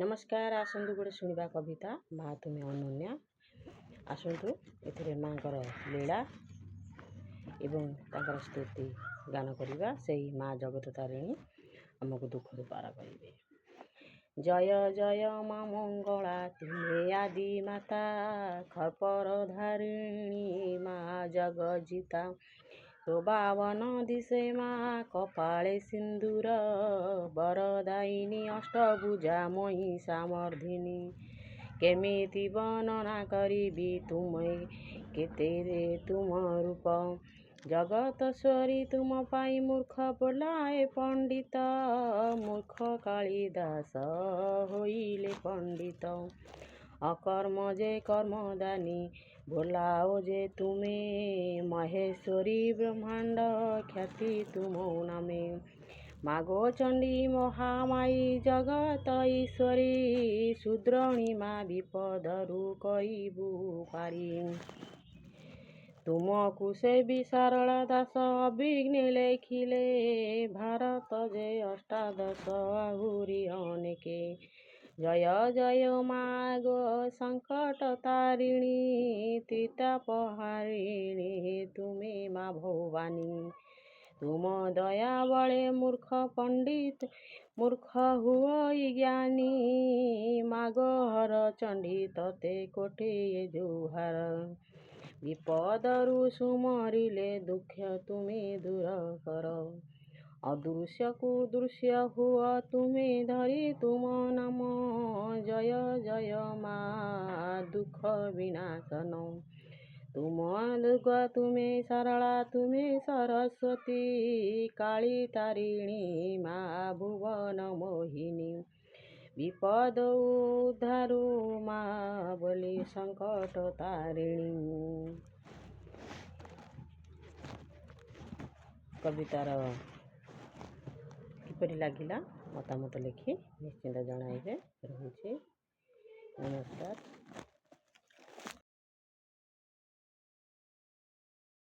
नमस्कार आसतु गोटे शुणा कविता माँ तुम्हें अनन्या। आसतु ए माँकर लीला एवं तांकर स्तुति गान करवा। से माँ जगत तारिणी आमको दुख पार करेंगे। जय जय माँ मंगला तुम्हें आदि माता, खरपर धारिणी माँ जगजिता। शोभावन दिशे माँ कपाळे सिंदूर, वरदायिनी अष्टभुजा महिषामर्दिनी। केमिति वर्णना करिबी तुम्हें केते तुम रूप, जगतश्वरी तुम पाई मूर्ख बोलाए पंडित। मूर्ख कालिदास होइले पंडित, अकर्म जे कर्मदानी बोलाओ जे तुम्हें। महेश्वरी ब्रह्मांड ख्याति तुम नामे, मागो चंडी महामाई जगत ईश्वरी। शूद्रणी माँ विपदरु कईबु पारी, तुमको से भी सारला दास अभिघ्न लेखिले। भारत जे अष्टादश आहुरी अनेके, जय जय माँ गो संकट तारिणी। त्रितापहारिणी तुम्हें माँ भवानी, तुम दया बड़े मूर्ख पंडित मूर्ख हुई ज्ञानी। मागो हर चंडी तते कोटे जुहार, विपदरु सुमरिले दुख तुम्हें दूर कर। अदृश्य को दृश्य हुआ तुम्हें धरी तुम नाम, जय जय माँ दुख विनाशन। तुम दुर्गा तुम्हें सरला तुम्हें सरस्वती, काली तारिणी माँ भुवन मोहिनी। विपद उद्धारु माँ बोली संकट तारिणी। कवितार किपरि लागिला मतामत लिखि निश्चिंत जणाइबे। रहुछि नमस्कार।